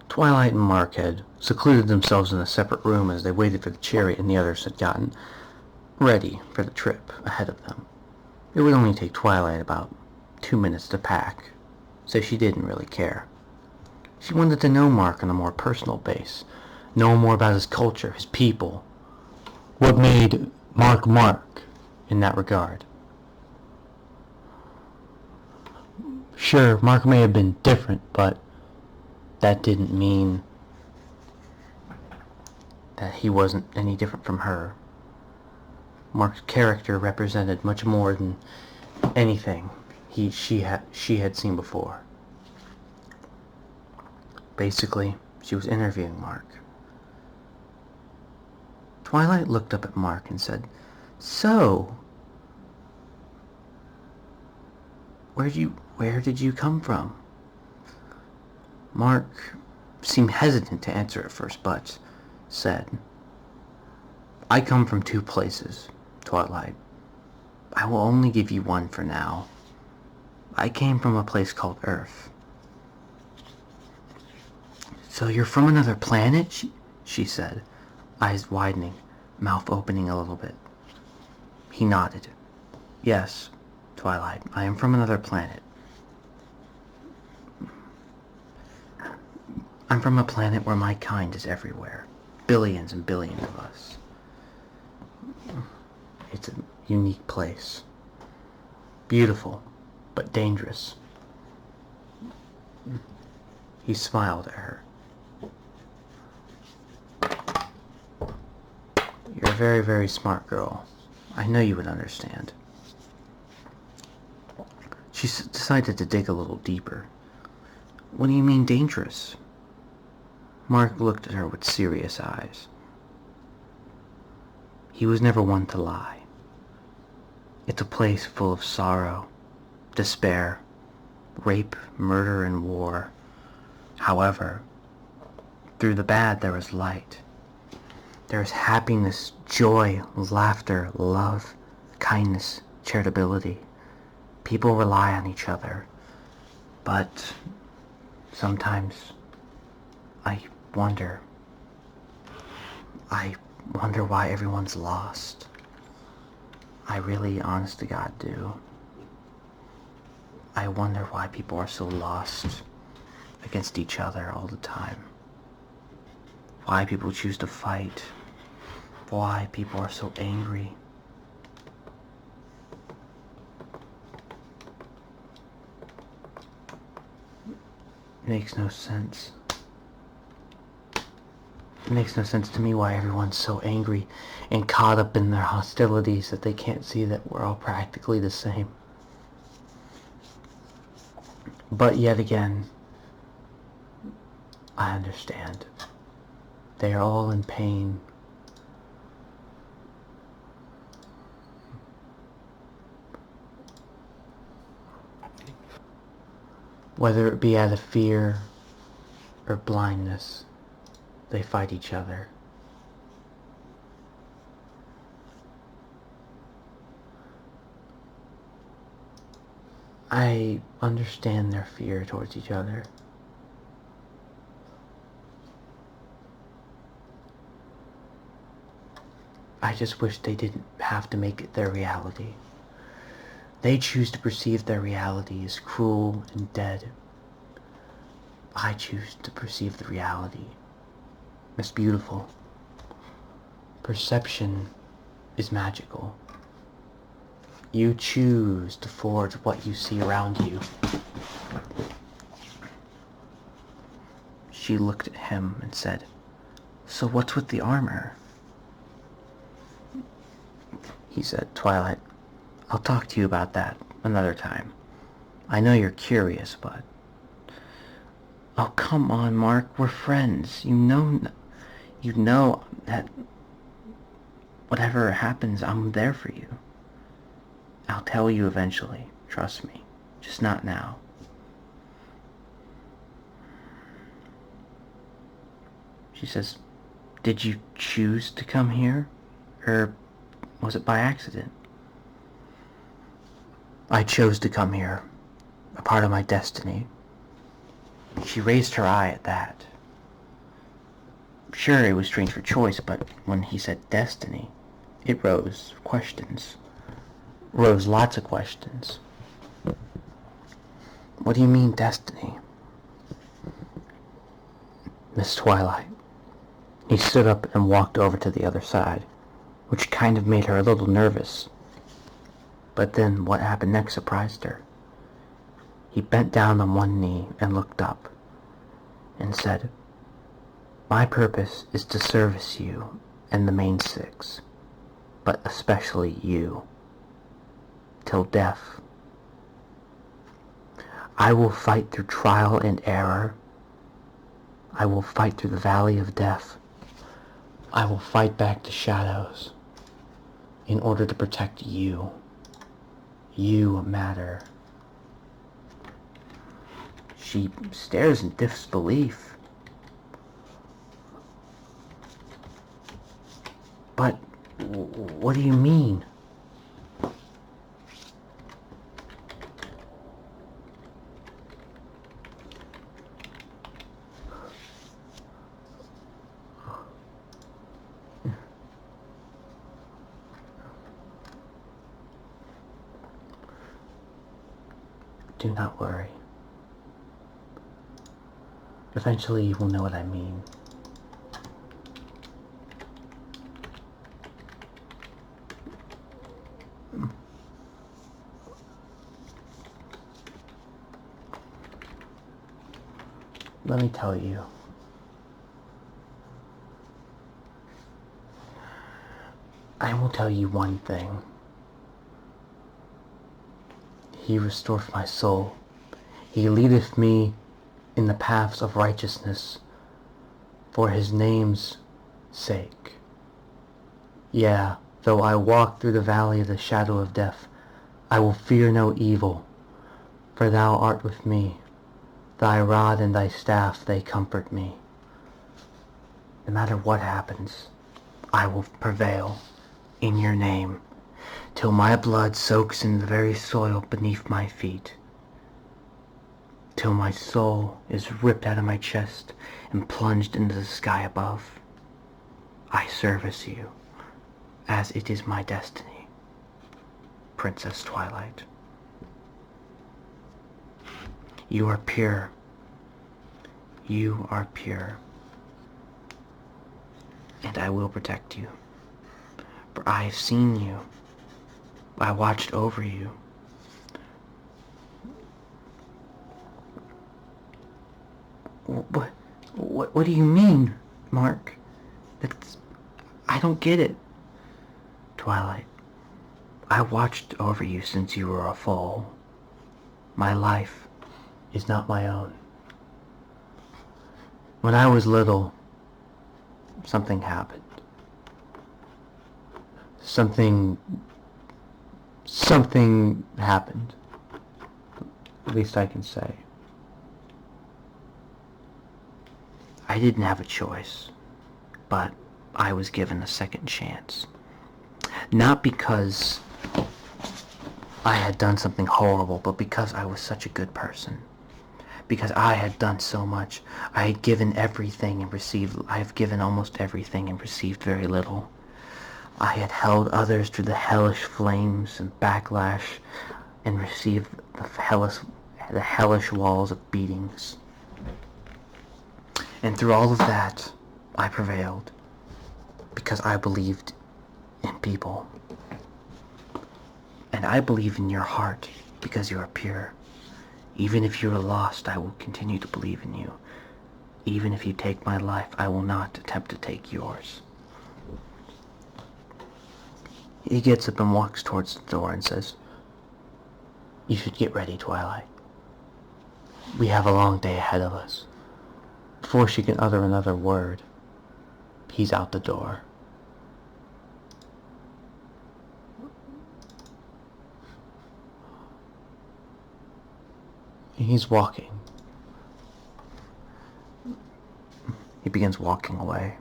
Twilight and Mark had secluded themselves in a separate room as they waited for the chariot and the others had gotten ready for the trip ahead of them. It would only take Twilight about 2 minutes to pack, so she didn't really care. She wanted to know Mark on a more personal base, know more about his culture, his people, what made Mark Mark in that regard. Sure, Mark may have been different, but that didn't mean that he wasn't any different from her. Mark's character represented much more than anything she had seen before. Basically, she was interviewing Mark. Twilight looked up at Mark and said, "So, where did you come from?" Mark seemed hesitant to answer at first, but said, "I come from 2 places, Twilight. I will only give you one for now. I came from a place called Earth." "So you're from another planet?" she said, eyes widening, mouth opening a little bit. He nodded. "Yes, Twilight, I am from another planet. I'm from a planet where my kind is everywhere. Billions and billions of us. It's a unique place. Beautiful, but dangerous." He smiled at her. "You're a very, very smart girl. I know you would understand." She decided to dig a little deeper. "What do you mean dangerous?" Mark looked at her with serious eyes. He was never one to lie. It's a place full of sorrow, despair, rape, murder, and war. However, through the bad there is light. There is happiness, joy, laughter, love, kindness, charitability. People rely on each other. But sometimes I wonder why everyone's lost. I really, honest to God, do. I wonder why people are so lost against each other all the time. Why people choose to fight. Why people are so angry. It makes no sense. It makes no sense to me why everyone's so angry and caught up in their hostilities that they can't see that we're all practically the same. But yet again, I understand. They are all in pain. Whether it be out of fear or blindness, they fight each other. I understand their fear towards each other. I just wish they didn't have to make it their reality. They choose to perceive their reality as cruel and dead. I choose to perceive the reality as beautiful. Perception is magical. You choose to forge what you see around you. She looked at him and said, "So what's with the armor?" He said, "Twilight, I'll talk to you about that another time. I know you're curious, but..." "Oh, come on, Mark, we're friends. You know that whatever happens, I'm there for you. I'll tell you eventually, trust me. Just not now." She says, "Did you choose to come here? Or was it by accident?" "I chose to come here. A part of my destiny." She raised her eye at that. Sure, it was strange for choice, but when he said destiny, it rose questions. Rose lots of questions. What do you mean, destiny? Miss Twilight. He stood up and walked over to the other side, which kind of made her a little nervous. But then what happened next surprised her. He bent down on one knee and looked up and said, "My purpose is to service you and the main six, but especially you, till death. I will fight through trial and error. I will fight through the valley of death. I will fight back the shadows in order to protect you. You matter." She stares in disbelief. "But what do you mean?" "Do not worry. Eventually you will know what I mean." Let me tell you. I will tell you one thing. He restoreth my soul. He leadeth me in the paths of righteousness for his name's sake. Yea, though I walk through the valley of the shadow of death, I will fear no evil, for thou art with me. Thy rod and thy staff, they comfort me. No matter what happens, I will prevail in your name, till my blood soaks in the very soil beneath my feet, till my soul is ripped out of my chest and plunged into the sky above. I service you, as it is my destiny, Princess Twilight. You are pure. You are pure. And I will protect you. For I have seen you. I watched over you. What do you mean, Mark? I don't get it. Twilight, I watched over you since you were a foal. My life is not my own. When I was little, something happened. Something happened. At least I can say. I didn't have a choice, but I was given a second chance. Not because I had done something horrible, but because I was such a good person. Because I had done so much. I had given everything and received, I have given almost everything and received very little. I had held others through the hellish flames and backlash and received the hellish walls of beatings. And through all of that, I prevailed because I believed in people. And I believe in your heart because you are pure. Even if you are lost, I will continue to believe in you. Even if you take my life, I will not attempt to take yours. He gets up and walks towards the door and says, "You should get ready, Twilight. We have a long day ahead of us." Before she can utter another word, he's out the door. He's walking. He begins walking away.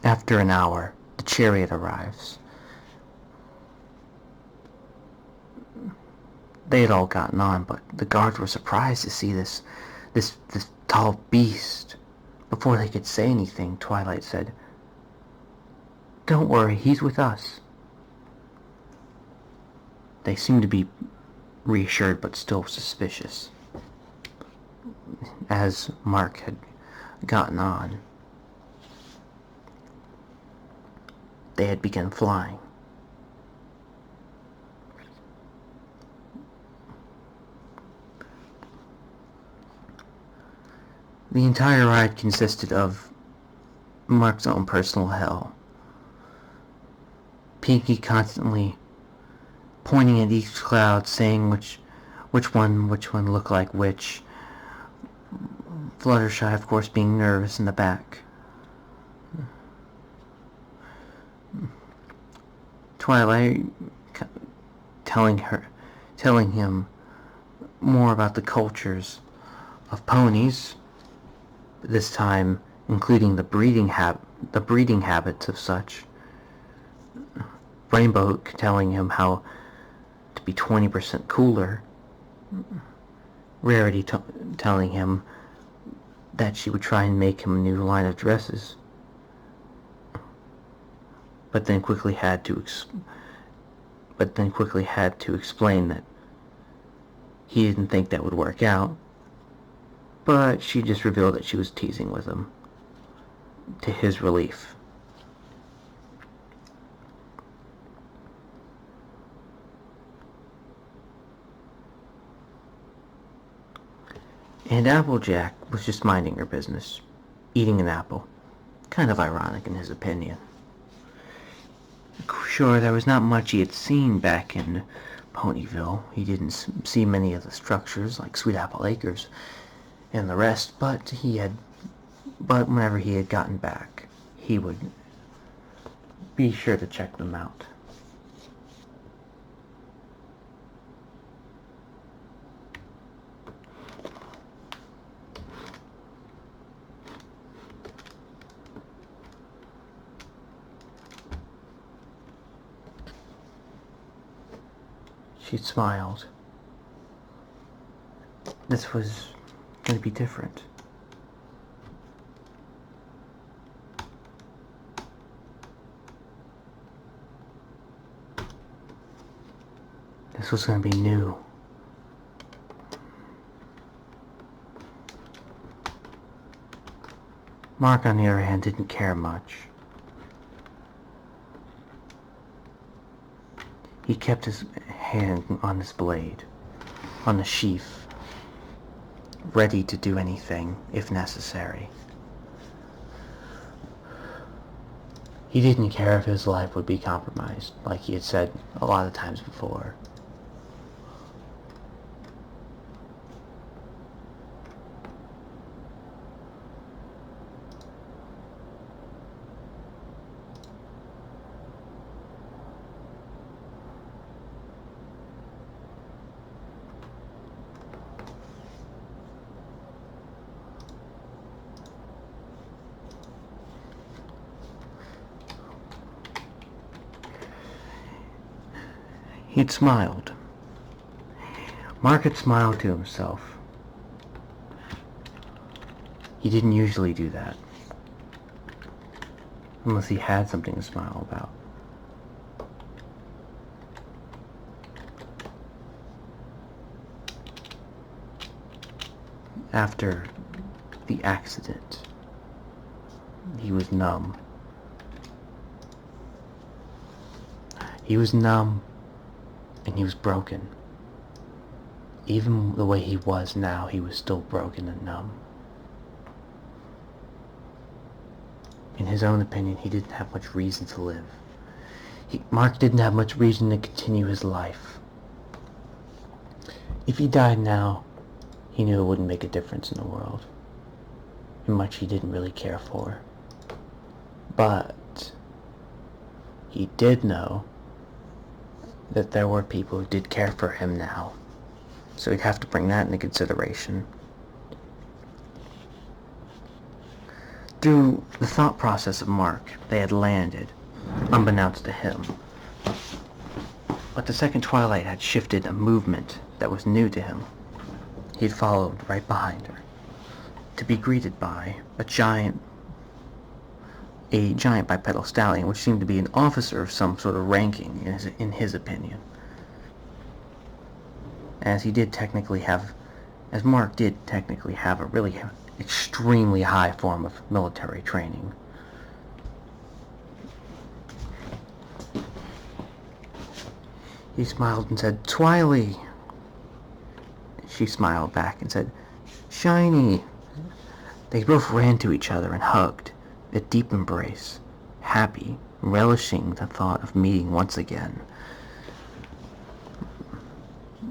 After an hour, the chariot arrives. They had all gotten on, but the guards were surprised to see this tall beast Before they could say anything, Twilight said, "Don't worry, he's with us." They seemed to be reassured but still suspicious. As Mark had gotten on, they had begun flying. The entire ride consisted of Mark's own personal hell. Pinky constantly pointing at each cloud, saying which one looked like which. Fluttershy, of course, being nervous in the back. Twilight telling him more about the cultures of ponies, this time including the breeding habits of such. Rainbow telling him how to be 20% cooler. Rarity telling him that she would try and make him a new line of dresses, but then quickly had to explain that he didn't think that would work out, but she just revealed that she was teasing with him, to his relief. And Applejack was just minding her business, eating an apple. Kind of ironic in his opinion. Sure, there was not much he had seen back in Ponyville. He didn't see many of the structures like Sweet Apple Acres and the rest, but whenever he had gotten back, he would be sure to check them out. She smiled. This was going to be different. This was going to be new. Mark, on the other hand, didn't care much. He kept his hand on his blade, on the sheath, ready to do anything if necessary. He didn't care if his life would be compromised, like he had said a lot of times before. He had smiled. Mark had smiled to himself. He didn't usually do that, unless he had something to smile about. After the accident, he was numb. He was numb. And he was broken. Even the way he was now, he was still broken and numb. In his own opinion, he didn't have much reason to live. Mark didn't have much reason to continue his life. If he died now, he knew it wouldn't make a difference in the world. And much he didn't really care for. But he did know that there were people who did care for him now. So he'd have to bring that into consideration. Through the thought process of Mark, they had landed, unbeknownst to him. But the second Twilight had shifted a movement that was new to him. He'd followed right behind her. to be greeted by a giant bipedal stallion, which seemed to be an officer of some sort of ranking in his opinion. As Mark did technically have a really extremely high form of military training. He smiled and said, "Twily." She smiled back and said, "Shiny." They both ran to each other and hugged, a deep embrace, happy, relishing the thought of meeting once again.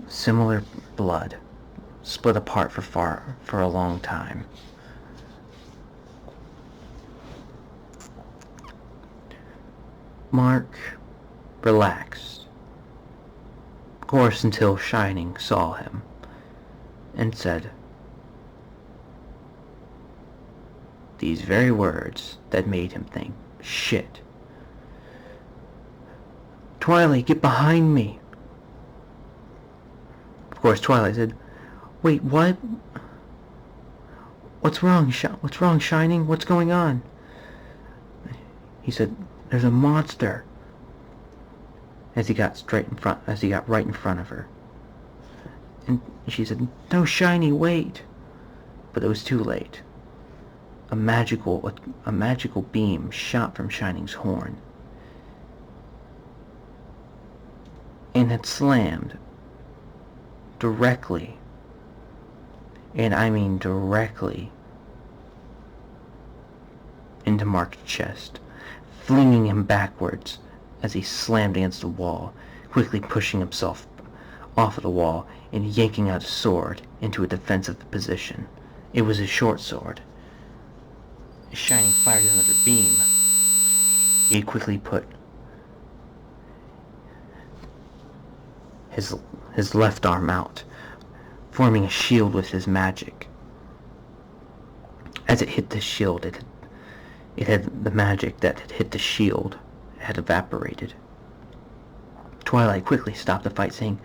Similar blood, split apart for a long time. Mark relaxed, of course, until Shining saw him and said these very words that made him think, shit. "Twilight, get behind me." Of course, Twilight said, "Wait, what? What's wrong, Shining? What's going on?" He said, "There's a monster." As he got right in front of her. And she said, "No, Shiny, wait." But it was too late. A magical beam shot from Shining's horn and had slammed directly, and I mean directly, into Mark's chest, flinging him backwards as he slammed against the wall, quickly pushing himself off of the wall and yanking out a sword into a defensive position. It was a short sword. As Shining fired another beam, he quickly put his left arm out, forming a shield with his magic. As it hit the shield, it had the magic that had hit the shield had evaporated. Twilight quickly stopped the fight, saying,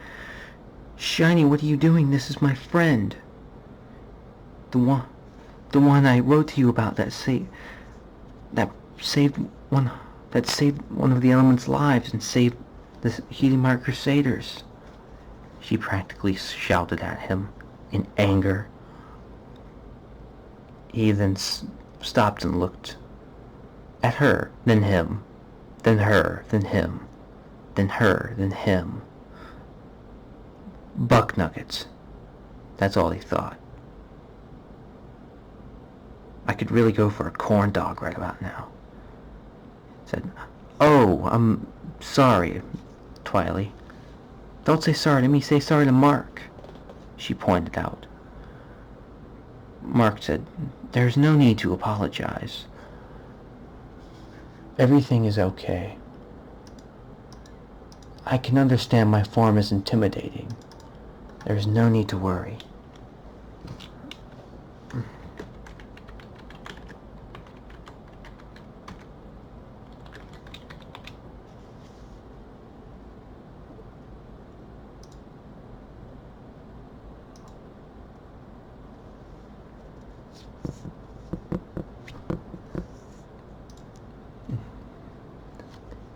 "Shiny, what are you doing? This is my friend. The one I wrote to you about that saved one of the element's lives and saved the Heating Crusaders." She practically shouted at him in anger. He then stopped and looked at her, then him, then her, then him, then her, then him. Buck nuggets. That's all he thought. I could really go for a corn dog right about now. Said, "Oh, I'm sorry, Twily." "Don't say sorry to me, say sorry to Mark," she pointed out. Mark said, "There's no need to apologize. Everything is okay. I can understand my form is intimidating. There's no need to worry."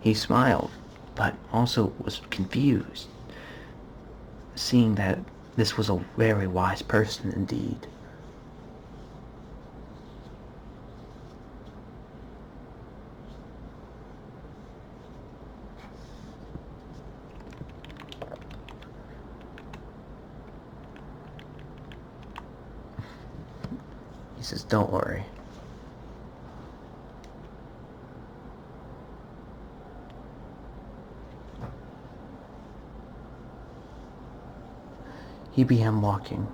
He smiled, but also was confused, seeing that this was a very wise person indeed. He says, "Don't worry. He began walking.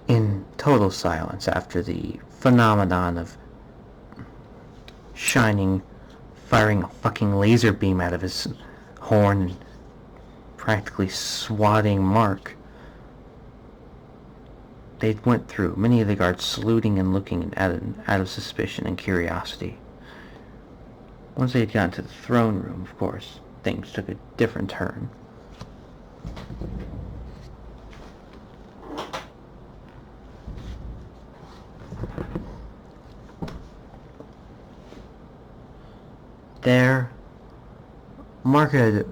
In total silence after the phenomenon of Shining firing a fucking laser beam out of his horn and practically swatting Mark. They went through, many of the guards saluting and looking out of suspicion and curiosity. Once they had gotten to the throne room, of course, things took a different turn. There, Mark had,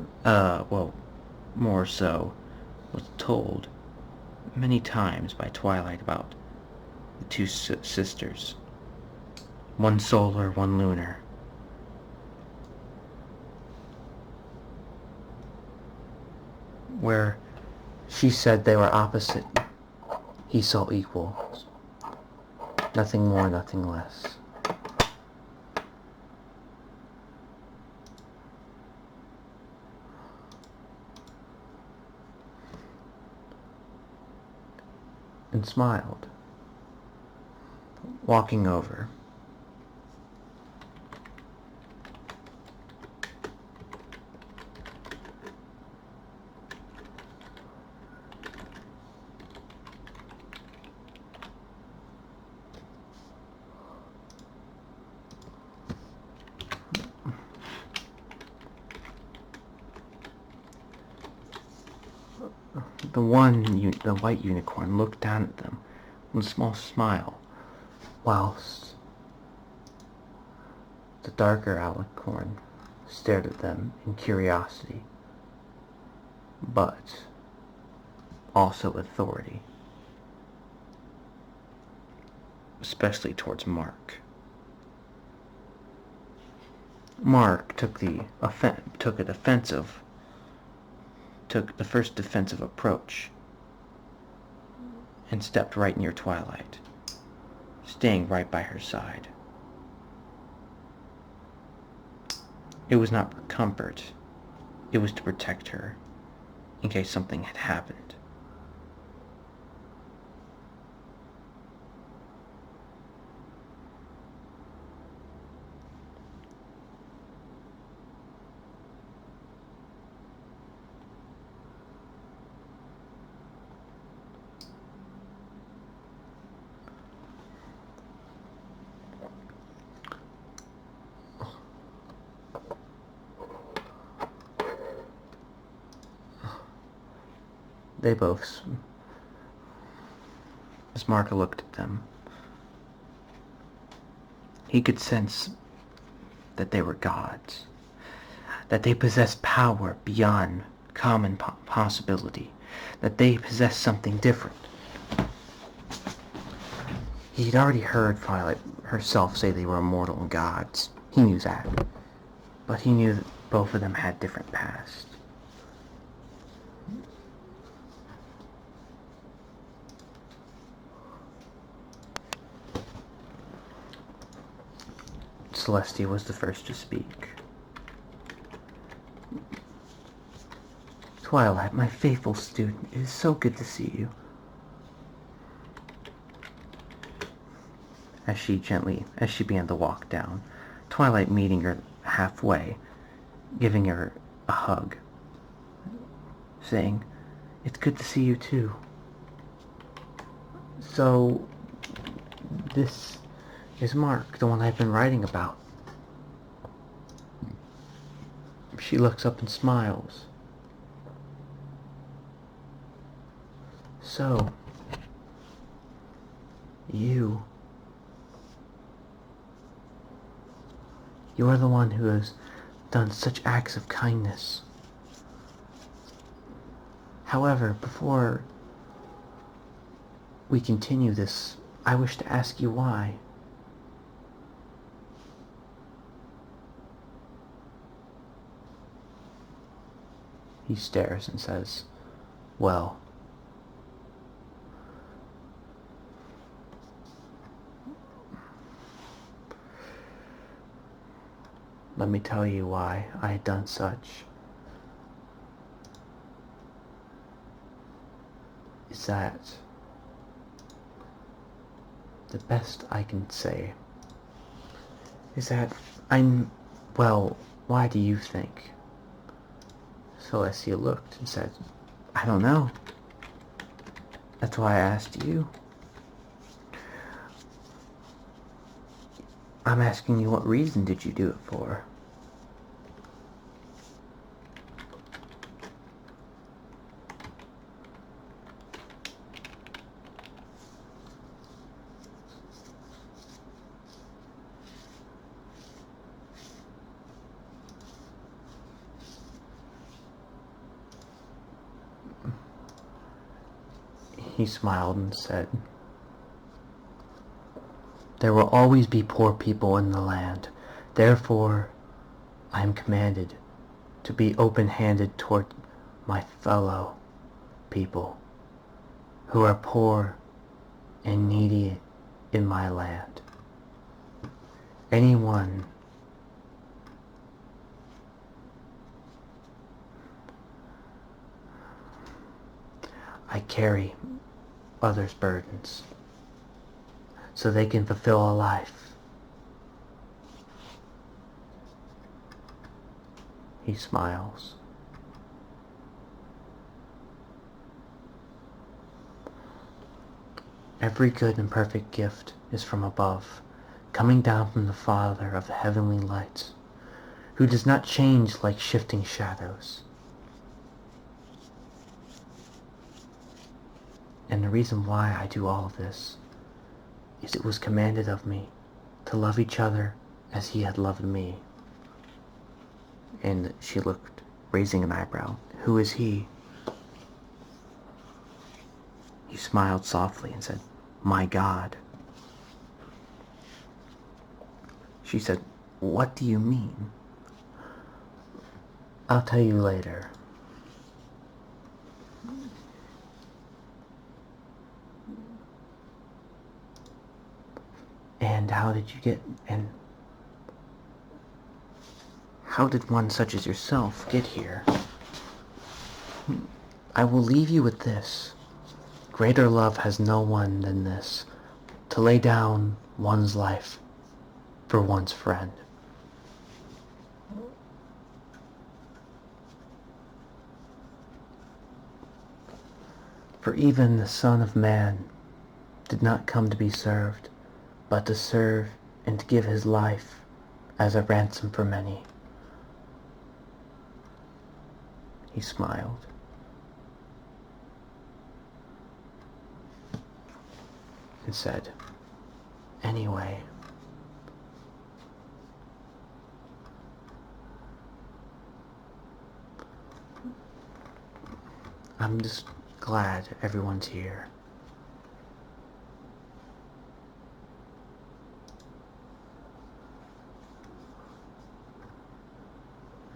more so, was told many times by Twilight about the two sisters. One solar, one lunar. Where she said they were opposite, he saw equal. Nothing more, nothing less. And smiled, walking over. The white unicorn looked down at them with a small smile, whilst the darker alicorn stared at them in curiosity, but also authority, especially towards Mark. Mark took the first defensive approach and stepped right near Twilight, staying right by her side. It was not for comfort, it was to protect her in case something had happened. They both, as Mark looked at them, he could sense that they were gods, that they possessed power beyond common possibility, that they possessed something different. He'd already heard Twilight herself say they were immortal gods. He knew that, but he knew that both of them had different pasts. Celestia was the first to speak. Twilight, my faithful student, it is so good to see you. As she began to walk down, Twilight meeting her halfway, giving her a hug, saying, "It's good to see you too. So, this is Mark, the one I've been writing about." She looks up and smiles. "So, you're the one who has done such acts of kindness. However, before we continue this, I wish to ask you why." He stares and says, "Well, let me tell you why I had done such. Is that the best I can say is that well, why do you think?" Celestia looked and said, "I don't know. That's why I asked you." I'm asking you, what reason did you do it for? He smiled and said, "There will always be poor people in the land. Therefore, I am commanded to be open-handed toward my fellow people who are poor and needy in my land. Anyone I carry others' burdens so they can fulfill a life." He smiles. "Every good and perfect gift is from above, coming down from the Father of the heavenly lights, who does not change like shifting shadows. And the reason why I do all of this is it was commanded of me to love each other as he had loved me." And she looked, raising an eyebrow. "Who is he?" He smiled softly and said, "My God." She said, "What do you mean?" "I'll tell you later." "And how did you get, and how did one such as yourself get here? I will leave you with this. Greater love has no one than this, to lay down one's life for one's friend." "For even the Son of Man did not come to be served, but to serve and to give his life as a ransom for many." He smiled. And said, "Anyway, I'm just glad everyone's here."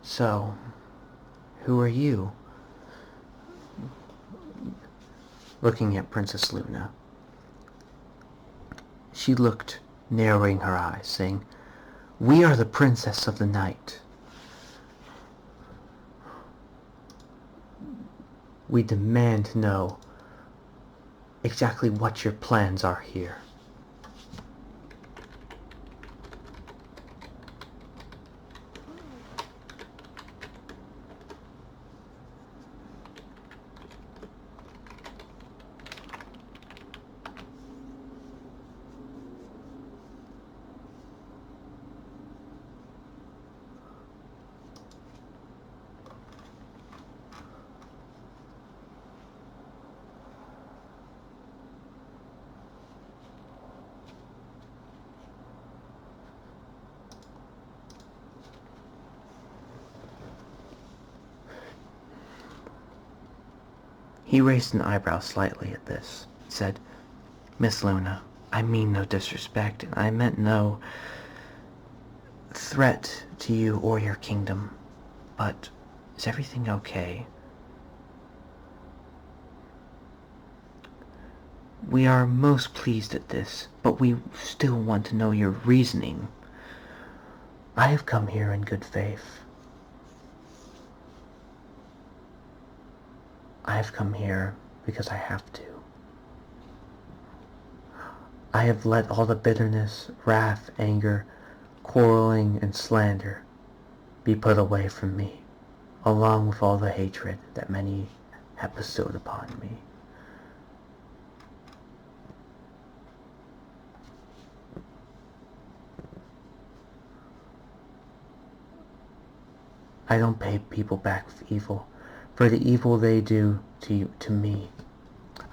"So, who are you?" Looking at Princess Luna. She looked, narrowing her eyes, saying, "We are the Princess of the Night. We demand to know exactly what your plans are here." He raised an eyebrow slightly at this, and said, "Miss Luna, I mean no disrespect, and I meant no threat to you or your kingdom, but is everything okay? We are most pleased at this, but we still want to know your reasoning. I have come here in good faith. I have come here because I have to. I have let all the bitterness, wrath, anger, quarreling, and slander be put away from me, along with all the hatred that many have bestowed upon me. I don't pay people back for evil, for the evil they do to me.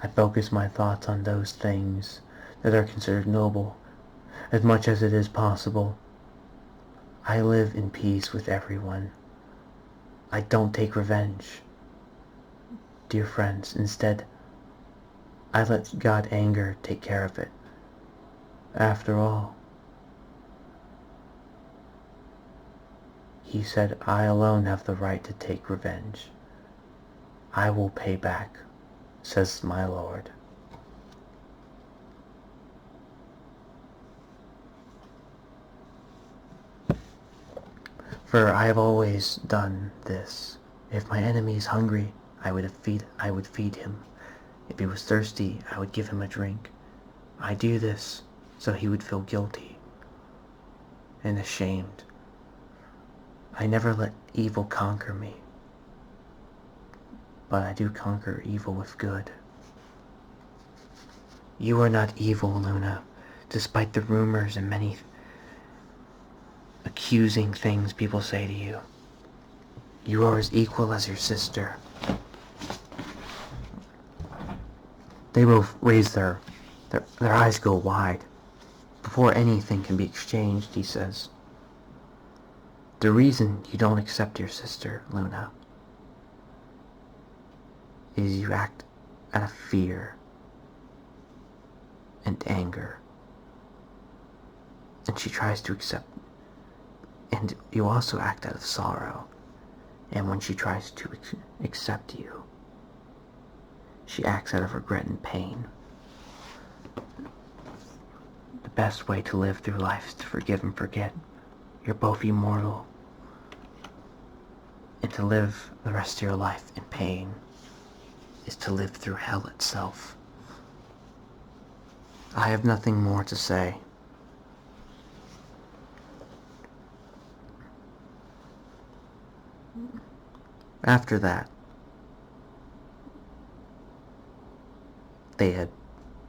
I focus my thoughts on those things that are considered noble, as much as it is possible. I live in peace with everyone. I don't take revenge, dear friends. Instead, I let God's anger take care of it. After all, He said, I alone have the right to take revenge. I will pay back, says my Lord. For I have always done this. If my enemy is hungry, I would feed him. If he was thirsty, I would give him a drink. I do this so he would feel guilty and ashamed. I never let evil conquer me, but I do conquer evil with good. You are not evil, Luna, despite the rumors and many accusing things people say to you. You are as equal as your sister. They both raise their eyes go wide. Before anything can be exchanged, he says, the reason you don't accept your sister, Luna, is you act out of fear and anger. And she tries to accept, and you also act out of sorrow. And when she tries to accept you, she acts out of regret and pain. The best way to live through life is to forgive and forget. You're both immortal. And to live the rest of your life in pain is to live through hell itself. I have nothing more to say. After that, they had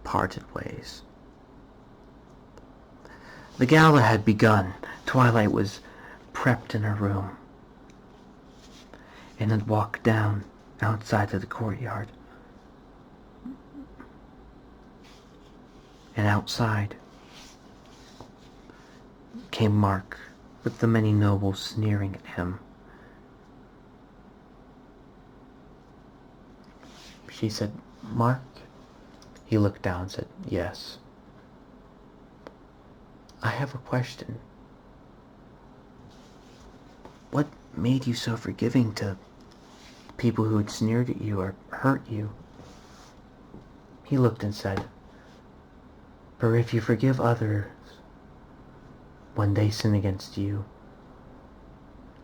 parted ways. The gala had begun. Twilight was prepped in her room and had walked down outside to the courtyard. And outside came Mark with the many nobles sneering at him. She said, Mark? He looked down and said, yes. I have a question. What made you so forgiving to people who had sneered at you or hurt you? He looked and said, for if you forgive others when they sin against you,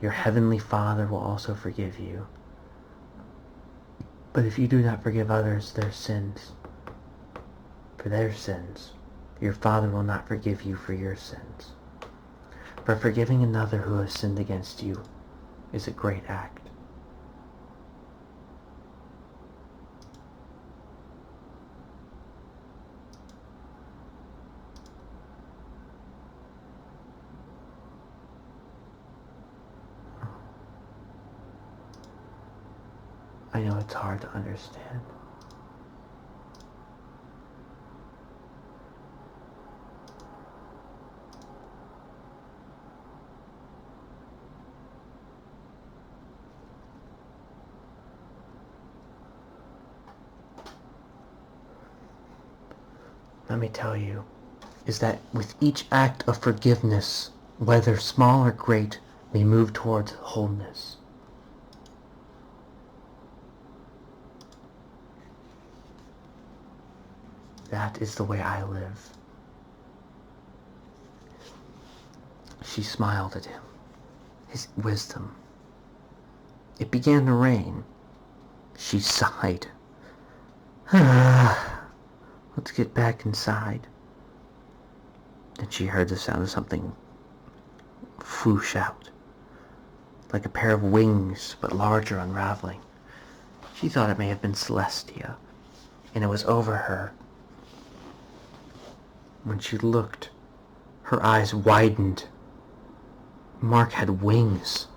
your heavenly Father will also forgive you. But if you do not forgive others their sins, for their sins, your Father will not forgive you for your sins. For forgiving another who has sinned against you is a great act. I know it's hard to understand. Let me tell you, is that with each act of forgiveness, whether small or great, we move towards wholeness. That is the way I live. She smiled at him. His wisdom. It began to rain. She sighed. Let's get back inside. Then she heard the sound of something whoosh out, like a pair of wings, but larger, unraveling. She thought it may have been Celestia, and it was over her. When she looked, her eyes widened. Mark had wings.